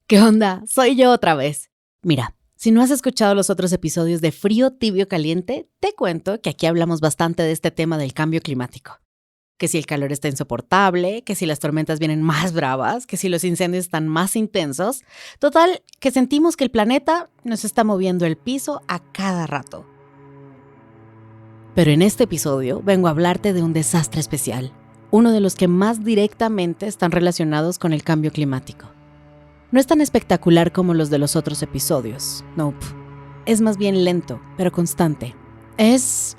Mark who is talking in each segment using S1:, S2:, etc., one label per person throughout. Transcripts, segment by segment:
S1: ¿Qué onda? Soy yo otra vez. Mira, si no has escuchado los otros episodios de Frío, Tibio, Caliente, te cuento que aquí hablamos bastante de este tema del cambio climático. Que si el calor está insoportable, que si las tormentas vienen más bravas, que si los incendios están más intensos. Total, que sentimos que el planeta nos está moviendo el piso a cada rato. Pero en este episodio vengo a hablarte de un desastre especial, uno de los que más directamente están relacionados con el cambio climático. No es tan espectacular como los de los otros episodios, nope. Es más bien lento, pero constante. Es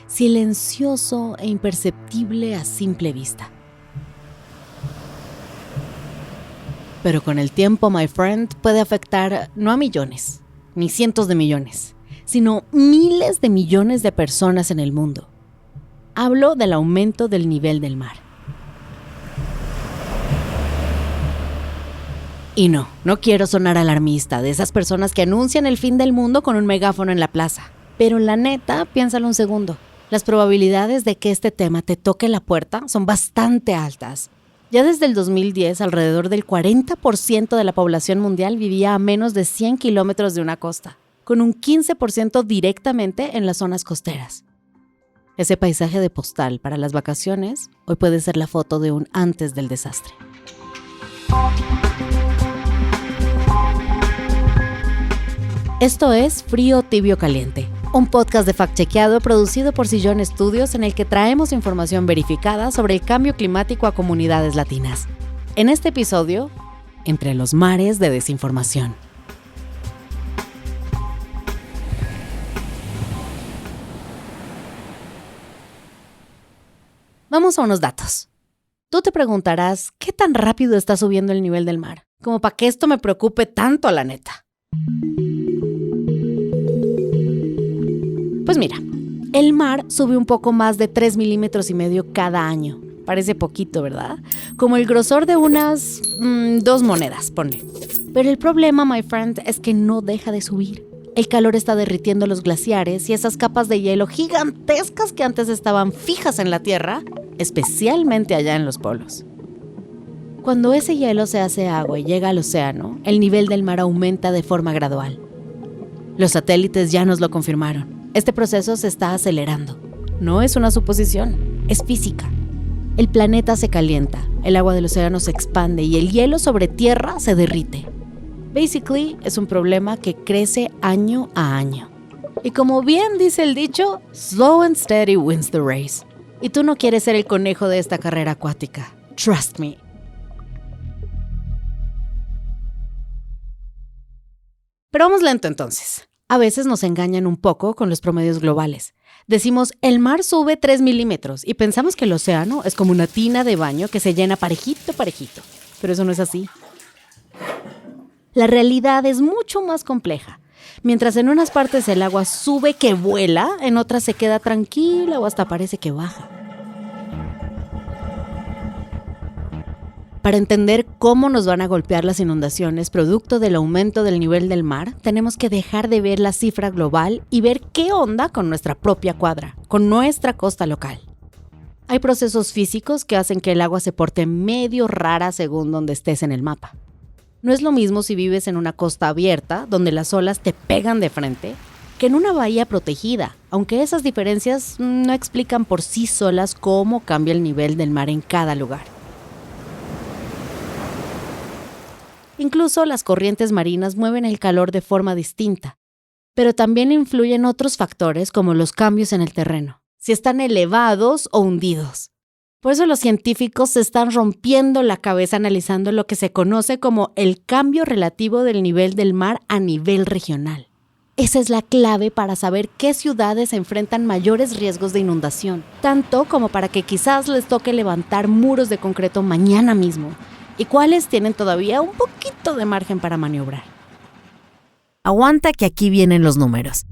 S1: silencioso e imperceptible a simple vista. Pero con el tiempo, my friend, puede afectar no a millones, ni cientos de millones, sino miles de millones de personas en el mundo. Hablo del aumento del nivel del mar. Y no quiero sonar alarmista de esas personas que anuncian el fin del mundo con un megáfono en la plaza. Pero la neta, piénsalo un segundo. Las probabilidades de que este tema te toque la puerta son bastante altas. Ya desde el 2010, alrededor del 40% de la población mundial vivía a menos de 100 kilómetros de una costa, con un 15% directamente en las zonas costeras. Ese paisaje de postal para las vacaciones hoy puede ser la foto de un antes del desastre. Esto es Frío, Tibio, Caliente, un podcast de fact-chequeado producido por Sillón Studios en el que traemos información verificada sobre el cambio climático a comunidades latinas. En este episodio, entre los mares de desinformación. Vamos a unos datos. Tú te preguntarás, ¿qué tan rápido está subiendo el nivel del mar? Como para que esto me preocupe tanto, la neta. Pues mira, el mar sube un poco más de 3,5 milímetros cada año. Parece poquito, ¿verdad? Como el grosor de unas 2 monedas, ponle. Pero el problema, my friend, es que no deja de subir. El calor está derritiendo los glaciares y esas capas de hielo gigantescas que antes estaban fijas en la Tierra, especialmente allá en los polos. Cuando ese hielo se hace agua y llega al océano, el nivel del mar aumenta de forma gradual. Los satélites ya nos lo confirmaron. Este proceso se está acelerando. No es una suposición, es física. El planeta se calienta, el agua del océano se expande y el hielo sobre tierra se derrite. Basically, es un problema que crece año a año. Y como bien dice el dicho, slow and steady wins the race. Y tú no quieres ser el conejo de esta carrera acuática. Trust me. Pero vamos lento entonces. A veces nos engañan un poco con los promedios globales. Decimos, el mar sube 3 milímetros y pensamos que el océano es como una tina de baño que se llena parejito. Pero eso no es así. La realidad es mucho más compleja. Mientras en unas partes el agua sube que vuela, en otras se queda tranquila o hasta parece que baja. Para entender cómo nos van a golpear las inundaciones producto del aumento del nivel del mar, tenemos que dejar de ver la cifra global y ver qué onda con nuestra propia cuadra, con nuestra costa local. Hay procesos físicos que hacen que el agua se porte medio rara según donde estés en el mapa. No es lo mismo si vives en una costa abierta, donde las olas te pegan de frente, que en una bahía protegida, aunque esas diferencias no explican por sí solas cómo cambia el nivel del mar en cada lugar. Incluso las corrientes marinas mueven el calor de forma distinta, pero también influyen otros factores como los cambios en el terreno, si están elevados o hundidos. Por eso los científicos se están rompiendo la cabeza analizando lo que se conoce como el cambio relativo del nivel del mar a nivel regional. Esa es la clave para saber qué ciudades enfrentan mayores riesgos de inundación, tanto como para que quizás les toque levantar muros de concreto mañana mismo, y cuáles tienen todavía un poquito de margen para maniobrar. Aguanta que aquí vienen los números.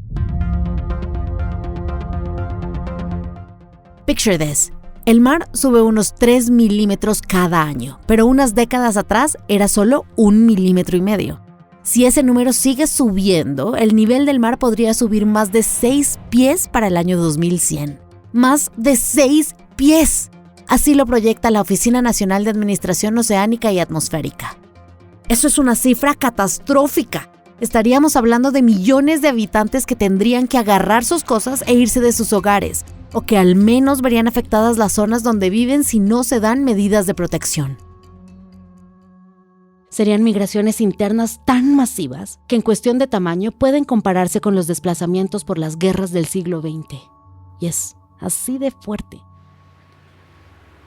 S1: Picture this. El mar sube unos 3 milímetros cada año, pero unas décadas atrás era solo 1,5 milímetros. Si ese número sigue subiendo, el nivel del mar podría subir más de 6 pies para el año 2100. ¡Más de 6 pies! Así lo proyecta la Oficina Nacional de Administración Oceánica y Atmosférica. Eso es una cifra catastrófica. Estaríamos hablando de millones de habitantes que tendrían que agarrar sus cosas e irse de sus hogares, o que al menos verían afectadas las zonas donde viven si no se dan medidas de protección. Serían migraciones internas tan masivas que en cuestión de tamaño pueden compararse con los desplazamientos por las guerras del siglo XX. Y es así de fuerte.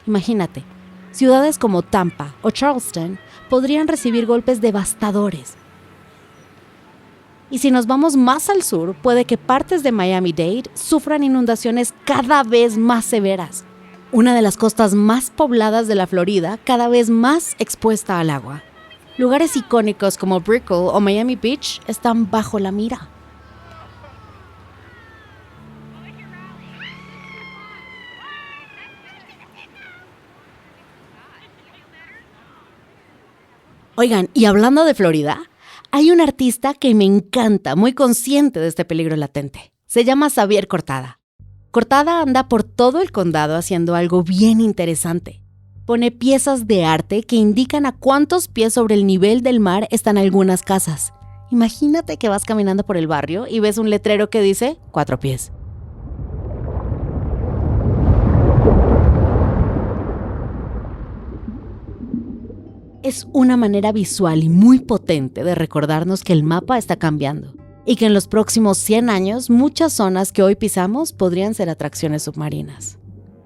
S1: Imagínate, ciudades como Tampa o Charleston podrían recibir golpes devastadores. Y si nos vamos más al sur, puede que partes de Miami-Dade sufran inundaciones cada vez más severas. Una de las costas más pobladas de la Florida, cada vez más expuesta al agua. Lugares icónicos como Brickell o Miami Beach están bajo la mira. Oigan, y hablando de Florida, hay un artista que me encanta, muy consciente de este peligro latente. Se llama Xavier Cortada. Cortada anda por todo el condado haciendo algo bien interesante. Pone piezas de arte que indican a cuántos pies sobre el nivel del mar están algunas casas. Imagínate que vas caminando por el barrio y ves un letrero que dice 4 pies. Es una manera visual y muy potente de recordarnos que el mapa está cambiando y que en los próximos 100 años muchas zonas que hoy pisamos podrían ser atracciones submarinas.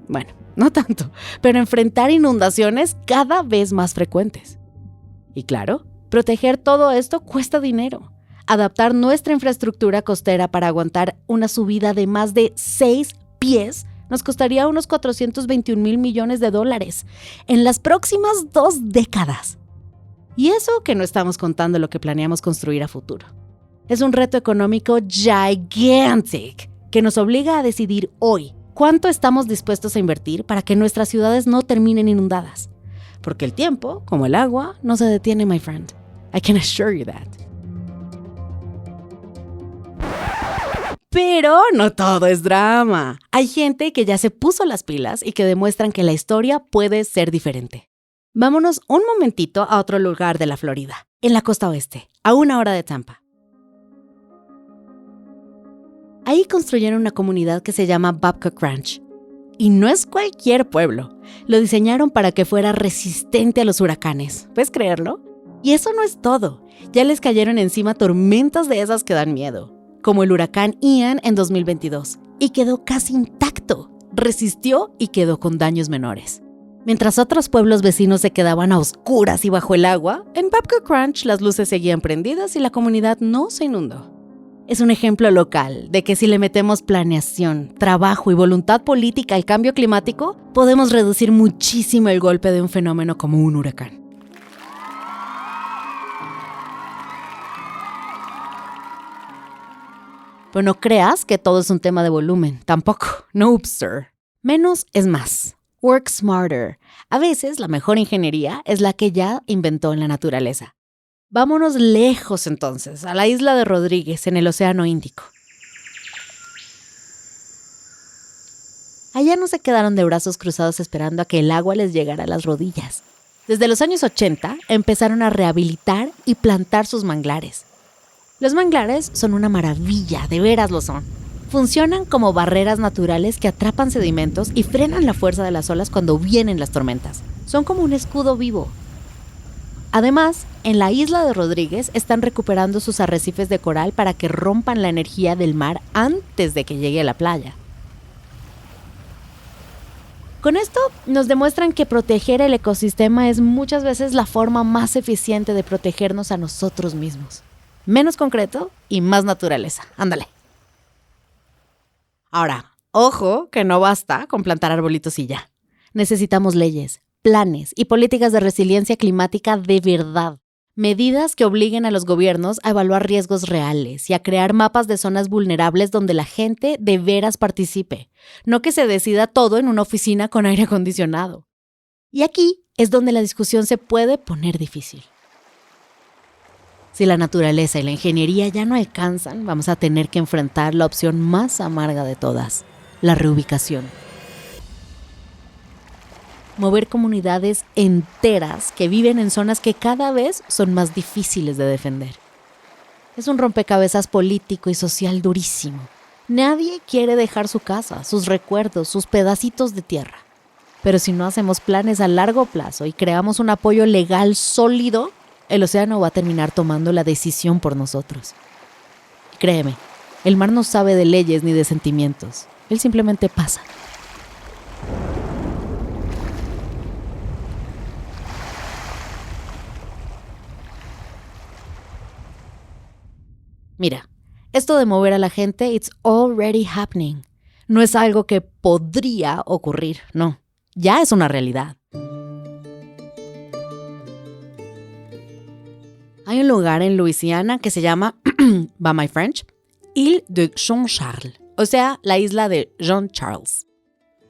S1: Bueno, no tanto, pero enfrentar inundaciones cada vez más frecuentes. Y claro, proteger todo esto cuesta dinero. Adaptar nuestra infraestructura costera para aguantar una subida de más de 6 pies nos costaría unos $421 millones en las próximas 2 décadas. Y eso que no estamos contando lo que planeamos construir a futuro. Es un reto económico gigantic que nos obliga a decidir hoy cuánto estamos dispuestos a invertir para que nuestras ciudades no terminen inundadas. Porque el tiempo, como el agua, no se detiene, my friend. I can assure you that. Pero no todo es drama. Hay gente que ya se puso las pilas y que demuestran que la historia puede ser diferente. Vámonos un momentito a otro lugar de la Florida, en la costa oeste, a 1 hora de Tampa. Ahí construyeron una comunidad que se llama Babcock Ranch. Y no es cualquier pueblo. Lo diseñaron para que fuera resistente a los huracanes. ¿Puedes creerlo? Y eso no es todo. Ya les cayeron encima tormentas de esas que dan miedo, como el huracán Ian en 2022. Y quedó casi intacto. Resistió y quedó con daños menores. Mientras otros pueblos vecinos se quedaban a oscuras y bajo el agua, en Babcock Ranch las luces seguían prendidas y la comunidad no se inundó. Es un ejemplo local de que si le metemos planeación, trabajo y voluntad política al cambio climático, podemos reducir muchísimo el golpe de un fenómeno como un huracán. Pero no creas que todo es un tema de volumen, tampoco. Nope, sir. Menos es más. Work smarter. A veces la mejor ingeniería es la que ya inventó en la naturaleza. Vámonos lejos entonces, a la isla de Rodríguez, en el Océano Índico. Allá no se quedaron de brazos cruzados esperando a que el agua les llegara a las rodillas. Desde los años 80 empezaron a rehabilitar y plantar sus manglares. Los manglares son una maravilla, de veras lo son. Funcionan como barreras naturales que atrapan sedimentos y frenan la fuerza de las olas cuando vienen las tormentas. Son como un escudo vivo. Además, en la isla de Rodríguez están recuperando sus arrecifes de coral para que rompan la energía del mar antes de que llegue a la playa. Con esto nos demuestran que proteger el ecosistema es muchas veces la forma más eficiente de protegernos a nosotros mismos. Menos concreto y más naturaleza. Ándale. Ahora, ojo que no basta con plantar arbolitos y ya. Necesitamos leyes, planes y políticas de resiliencia climática de verdad. Medidas que obliguen a los gobiernos a evaluar riesgos reales y a crear mapas de zonas vulnerables donde la gente de veras participe. No que se decida todo en una oficina con aire acondicionado. Y aquí es donde la discusión se puede poner difícil. Si la naturaleza y la ingeniería ya no alcanzan, vamos a tener que enfrentar la opción más amarga de todas, la reubicación. mover comunidades enteras que viven en zonas que cada vez son más difíciles de defender. Es un rompecabezas político y social durísimo. Nadie quiere dejar su casa, sus recuerdos, sus pedacitos de tierra. Pero si no hacemos planes a largo plazo y creamos un apoyo legal sólido, el océano va a terminar tomando la decisión por nosotros. Créeme, el mar no sabe de leyes ni de sentimientos. Él simplemente pasa. Mira, esto de mover a la gente, it's already happening. No es algo que podría ocurrir, no. Ya es una realidad. Hay un lugar en Luisiana que se llama, by my French, Île de Jean-Charles, o sea, la isla de Jean Charles.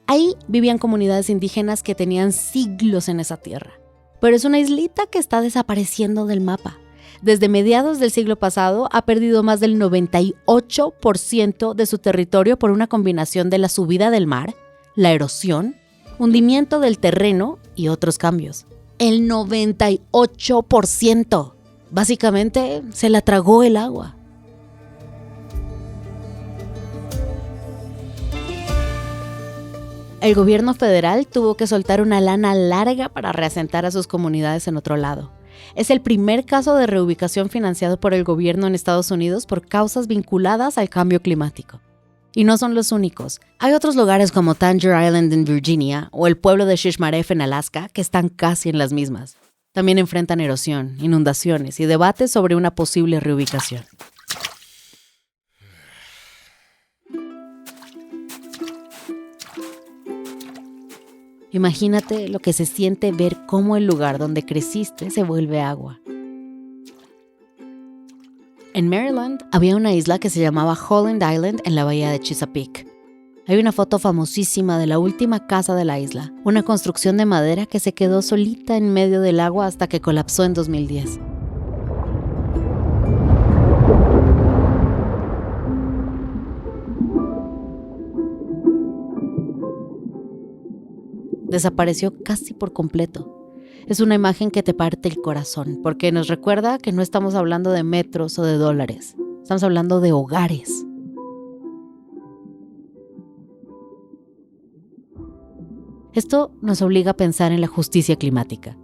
S1: Ahí vivían comunidades indígenas que tenían siglos en esa tierra, pero es una islita que está desapareciendo del mapa. Desde mediados del siglo pasado ha perdido más del 98% de su territorio por una combinación de la subida del mar, la erosión, hundimiento del terreno y otros cambios. El 98%. Básicamente se la tragó el agua. El gobierno federal tuvo que soltar una lana larga para reasentar a sus comunidades en otro lado. Es el primer caso de reubicación financiado por el gobierno en Estados Unidos por causas vinculadas al cambio climático. Y no son los únicos. Hay otros lugares como Tangier Island en Virginia o el pueblo de Shishmaref en Alaska que están casi en las mismas. También enfrentan erosión, inundaciones y debates sobre una posible reubicación. Imagínate lo que se siente ver cómo el lugar donde creciste se vuelve agua. En Maryland había una isla que se llamaba Holland Island en la bahía de Chesapeake. Hay una foto famosísima de la última casa de la isla, una construcción de madera que se quedó solita en medio del agua hasta que colapsó en 2010. Desapareció casi por completo. Es una imagen que te parte el corazón, porque nos recuerda que no estamos hablando de metros o de dólares. Estamos hablando de hogares. Esto nos obliga a pensar en la justicia climática,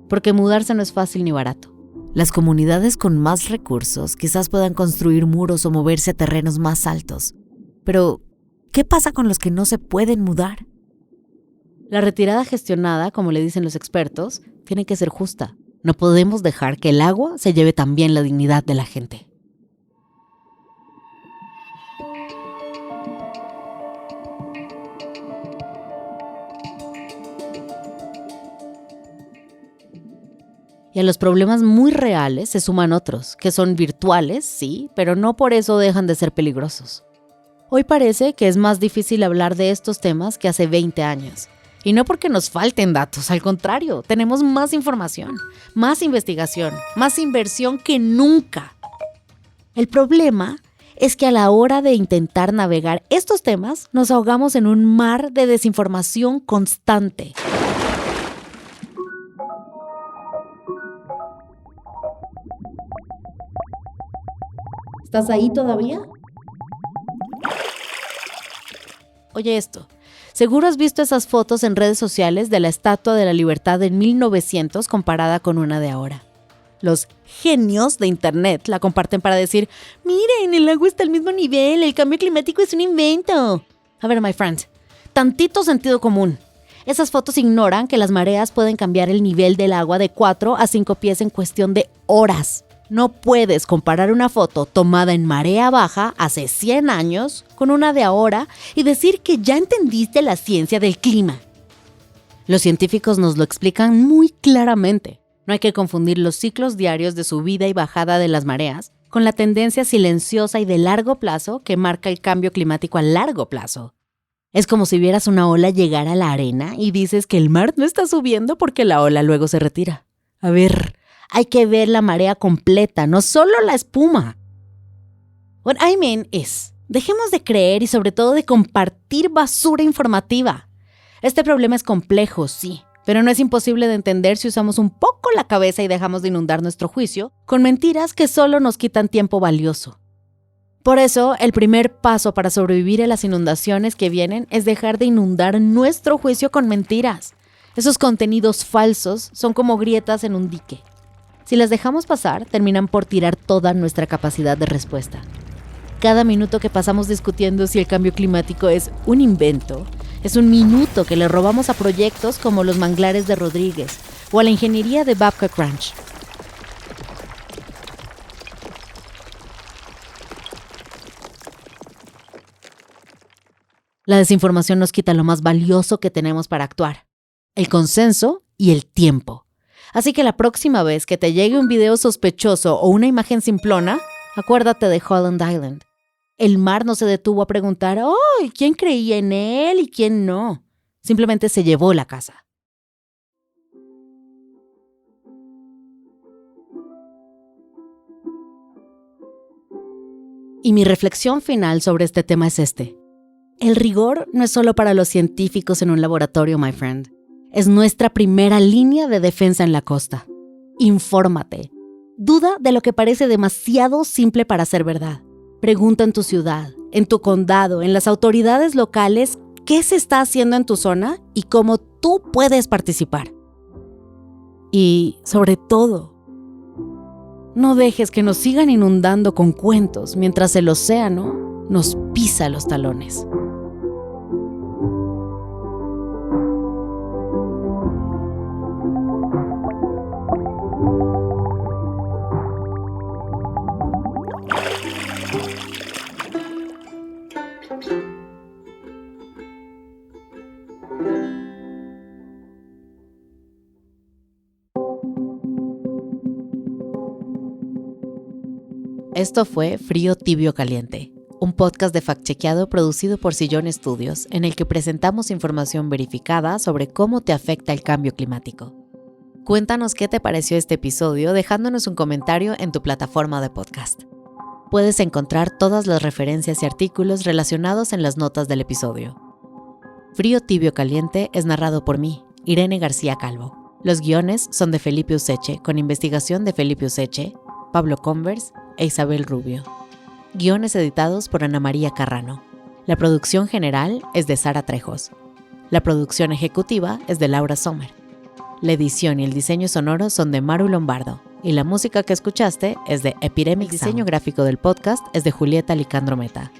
S1: porque mudarse no es fácil ni barato. Las comunidades con más recursos quizás puedan construir muros o moverse a terrenos más altos. Pero, ¿qué pasa con los que no se pueden mudar? La retirada gestionada, como le dicen los expertos, tiene que ser justa. No podemos dejar que el agua se lleve también la dignidad de la gente. Y a los problemas muy reales se suman otros, que son virtuales, sí, pero no por eso dejan de ser peligrosos. Hoy parece que es más difícil hablar de estos temas que hace 20 años. Y no porque nos falten datos, al contrario, tenemos más información, más investigación, más inversión que nunca. El problema es que a la hora de intentar navegar estos temas, nos ahogamos en un mar de desinformación constante. ¿Estás ahí todavía? Oye esto. Seguro has visto esas fotos en redes sociales de la Estatua de la Libertad en 1900 comparada con una de ahora. Los genios de internet la comparten para decir, miren, el agua está al mismo nivel, el cambio climático es un invento. A ver, my friend, tantito sentido común. Esas fotos ignoran que las mareas pueden cambiar el nivel del agua de 4 a 5 pies en cuestión de horas. No puedes comparar una foto tomada en marea baja hace 100 años con una de ahora y decir que ya entendiste la ciencia del clima. Los científicos nos lo explican muy claramente. No hay que confundir los ciclos diarios de subida y bajada de las mareas con la tendencia silenciosa y de largo plazo que marca el cambio climático a largo plazo. Es como si vieras una ola llegar a la arena y dices que el mar no está subiendo porque la ola luego se retira. A ver, hay que ver la marea completa, no solo la espuma. What I mean is, dejemos de creer y sobre todo de compartir basura informativa. Este problema es complejo, sí, Pero no es imposible de entender si usamos un poco la cabeza y dejamos de inundar nuestro juicio con mentiras que solo nos quitan tiempo valioso. Por eso, el primer paso para sobrevivir a las inundaciones que vienen es dejar de inundar nuestro juicio con mentiras. Esos contenidos falsos son como grietas en un dique. Si las dejamos pasar, terminan por tirar toda nuestra capacidad de respuesta. Cada minuto que pasamos discutiendo si el cambio climático es un invento, es un minuto que le robamos a proyectos como los manglares de Rodríguez o a la ingeniería de Babcock Ranch. La desinformación nos quita lo más valioso que tenemos para actuar: el consenso y el tiempo. Así que la próxima vez que te llegue un video sospechoso o una imagen simplona, acuérdate de Holland Island. El mar no se detuvo a preguntar, ¿quién creía en él y quién no? Simplemente se llevó la casa. Y mi reflexión final sobre este tema es este. El rigor no es solo para los científicos en un laboratorio, my friend. Es nuestra primera línea de defensa en la costa. Infórmate. Duda de lo que parece demasiado simple para ser verdad. Pregunta en tu ciudad, en tu condado, en las autoridades locales qué se está haciendo en tu zona y cómo tú puedes participar. Y, sobre todo, no dejes que nos sigan inundando con cuentos mientras el océano nos pisa los talones. Esto fue Frío, Tibio, Caliente, un podcast de fact-chequeado producido por Sillón Studios, en el que presentamos información verificada sobre cómo te afecta el cambio climático. Cuéntanos qué te pareció este episodio dejándonos un comentario en tu plataforma de podcast. Puedes encontrar todas las referencias y artículos relacionados en las notas del episodio. Frío, Tibio, Caliente es narrado por mí, Irene García Calvo. Los guiones son de Felipe Useche, con investigación de Felipe Useche, Pablo Converse e Isabel Rubio. Guiones editados por Ana María Carrano. La producción general es de Sara Trejos. La producción ejecutiva es de Laura Sommer. La edición y el diseño sonoro son de Maru Lombardo. Y la música que escuchaste es de Epidemic Sound. El diseño gráfico del podcast es de Julieta Licandro Meta.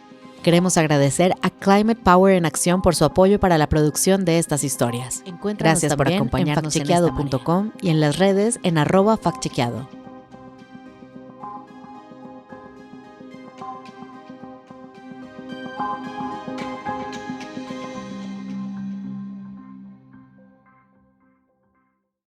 S1: Queremos agradecer a Climate Power en Acción por su apoyo para la producción de estas historias. Gracias por acompañarnos en factchequeado.com y en las redes en @factchequeado.